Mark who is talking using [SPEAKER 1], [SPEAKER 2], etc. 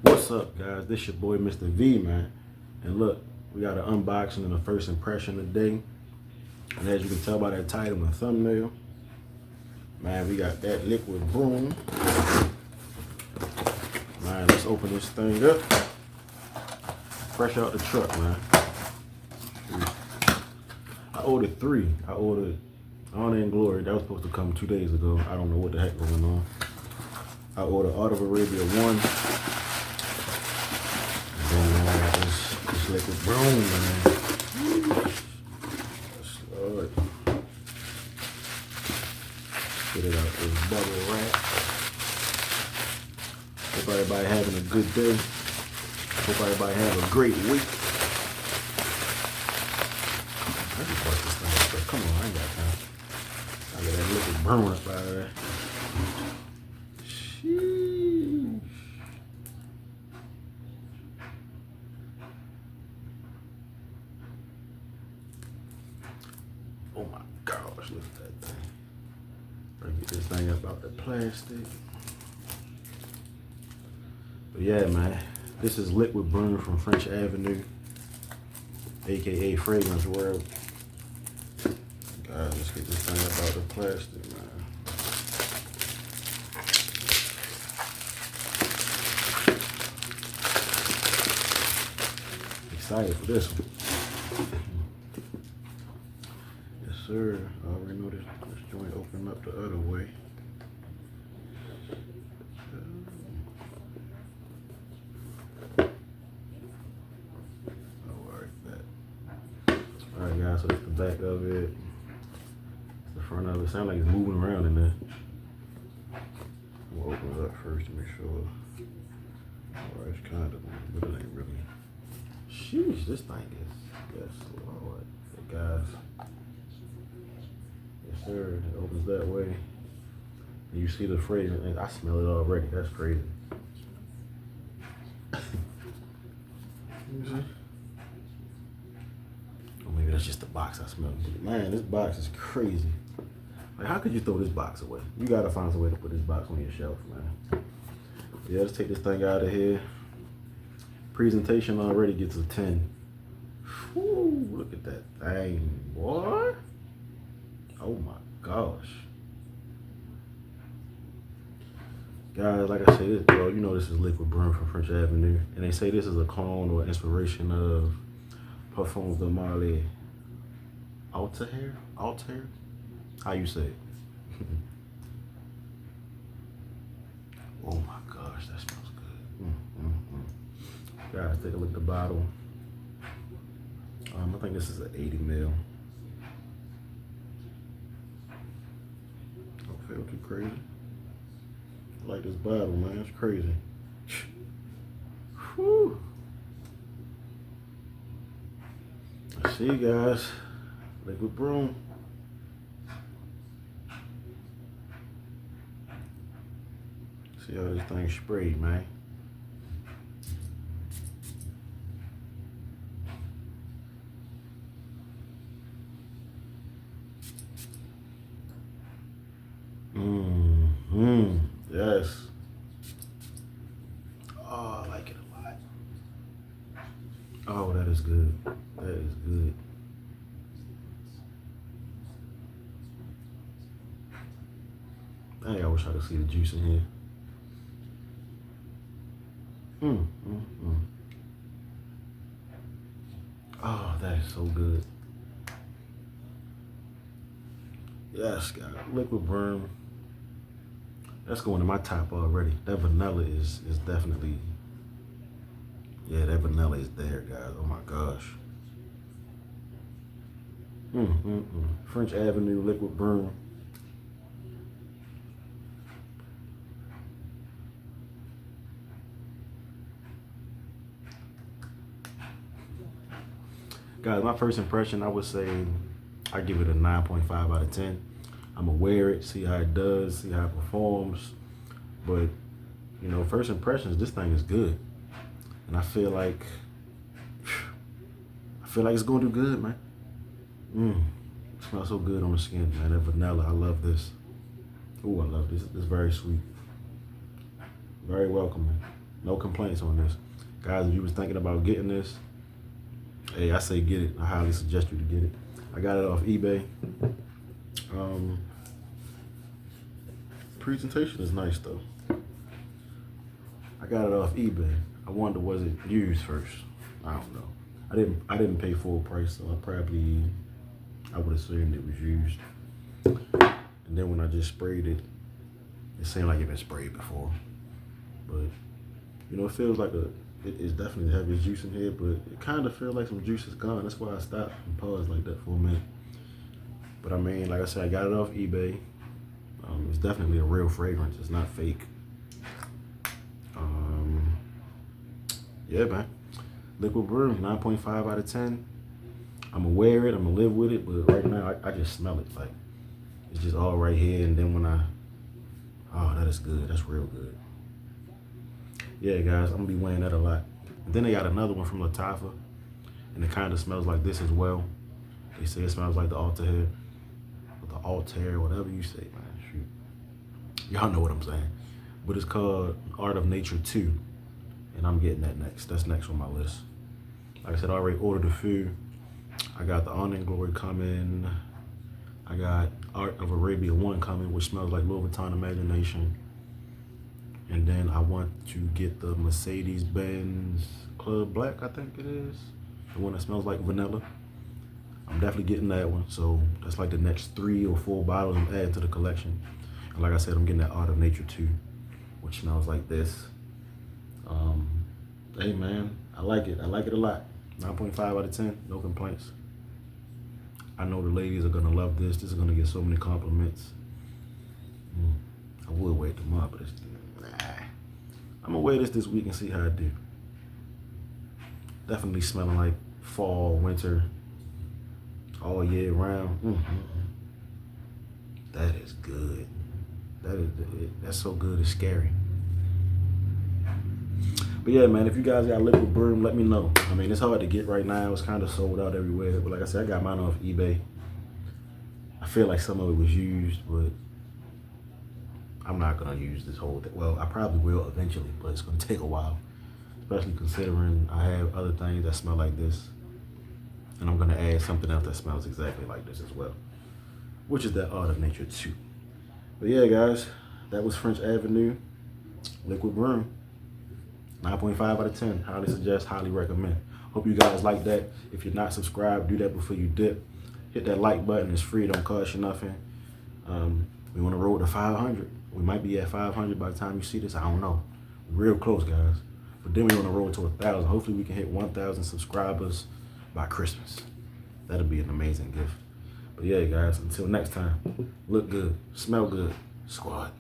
[SPEAKER 1] What's up, guys? This your boy, Mr. V, man. And look, we got an unboxing and a first impression today. And as you can tell by that title and thumbnail, man, we got that Liquid Brun. Man, let's open this thing up. Fresh out the truck, man. I ordered 3. I ordered Honor and Glory. That was supposed to come 2 days ago. I don't know what the heck going on. I ordered Art of Arabia 1. And then this Liquid Brun, man. Lord. Get it out this bubble wrap. Hope everybody having a good day. Hope everybody have a great week. I just bust this thing up. Come on, I ain't got time. I got that Liquid Brun up out of there. Sheesh. Oh my gosh, look at that thing. Try to get this thing up out the plastic. But yeah, man, this is Liquid Brun from French Avenue, aka Fragrance World. Guys, let's get this thing up out the plastic, man. Excited for this one. Yes, sir. I already know this joint opened up the other way. Alright guys, so that's the back of it. The front of it. Sounds like it's moving around in there. I'm gonna open it up first to make sure. Alright, it's kind of, but it ain't really. Sheesh, this thing is, yes, Lord. Hey guys. Yes sir, it opens that way. And you see the fragrance, and I smell it already. That's crazy. You see? Maybe that's just the box I smell. Man, this box is crazy. Like, how could you throw this box away? You gotta find some way to put this box on your shelf, man. Yeah, let's take this thing out of here. Presentation already gets a 10. Whew, look at that thing, boy. Oh my gosh. Guys, like I said, well, you know this is Liquid Brun from French Avenue. And they say this is a clone or inspiration of Perfumes de Marley. Althair? Althair? How you say it? Oh my gosh, that smells good. Guys, take a look at the bottle. I think this is an 80 ml. Don't feel too crazy. I like this bottle, man. It's crazy. Whew. See you guys, Liquid Brun. See how this thing sprayed, man. Yes. Oh, I like it a lot. Oh, that is good. That is good. Dang, I wish I could see the juice in here. Oh, that is so good. Yes, guys. Liquid Brun. That's going to my top already. That vanilla is definitely, yeah, that vanilla is there, guys. Oh my gosh. French Avenue Liquid Brun. Guys, my first impression, I would say I give it a 9.5 out of 10. I'm gonna wear it, see how it does, see how it performs. But, you know, first impressions, this thing is good. And I feel like it's gonna do good, man. It smells so good on the skin, man. That vanilla, I love this. Oh, I love this. It's very sweet. Very welcoming. No complaints on this. Guys, if you was thinking about getting this, hey, I say get it. I highly suggest you to get it. I got it off eBay. Presentation is nice though. I got it off eBay. I wonder, was it used first? I don't know. I didn't pay full price, so I would assume it was used. And then when I just sprayed it, it seemed like it been sprayed before. But you know, it feels like it's definitely the heaviest juice in here, but it kind of feels like some juice is gone. That's why I stopped and paused like that for a minute. But I mean, like I said, I got it off eBay. It's definitely a real fragrance. It's not fake. Yeah, man. Liquid Brun, 9.5 out of 10. I'm gonna wear it. I'm gonna live with it. But right now, I just smell it. Like, it's just all right here. And then when oh, that is good. That's real good. Yeah, guys, I'm gonna be wearing that a lot. And then they got another one from Lattafa, and it kind of smells like this as well. They say it smells like the Althair, whatever you say, man. Shoot, y'all know what I'm saying. But it's called Art of Nature 2, and I'm getting that next. That's next on my list. Like I said, I already ordered a few. I got the Honor and Glory coming. I got Art of Arabia 1 coming, which smells like Louis Vuitton Imagination. And then I want to get the Mercedes-Benz Club Black, I think it is. The one that smells like vanilla. I'm definitely getting that one. So that's like the next 3 or 4 bottles I'm adding to the collection. And like I said, I'm getting that Art of Nature 2, which smells like this. Hey man, I like it. I like it a lot. 9.5 out of 10, no complaints. I know the ladies are gonna love this. This is gonna get so many compliments. I would wait tomorrow, but I'm gonna wear this week and see how I do. Definitely smelling like fall, winter, all year round. That is good. That's so good, it's scary. But yeah, man, if you guys got Liquid Brun, let me know. I mean, it's hard to get right now. It's kind of sold out everywhere. But like I said, I got mine off eBay. I feel like some of it was used, but I'm not gonna use this whole thing. Well, I probably will eventually, but it's gonna take a while. Especially considering I have other things that smell like this. And I'm gonna add something else that smells exactly like this as well, which is that Art of Nature 2. But yeah, guys, that was French Avenue, Liquid Brun. 9.5 out of 10. Highly suggest, highly recommend. Hope you guys like that. If you're not subscribed, do that before you dip. Hit that like button. It's free. Don't cost you nothing. We want to roll to 500. We might be at 500 by the time you see this. I don't know. We're real close, guys. But then we want to roll to 1,000. Hopefully we can hit 1,000 subscribers by Christmas. That'll be an amazing gift. But yeah, guys, until next time, look good, smell good, squad.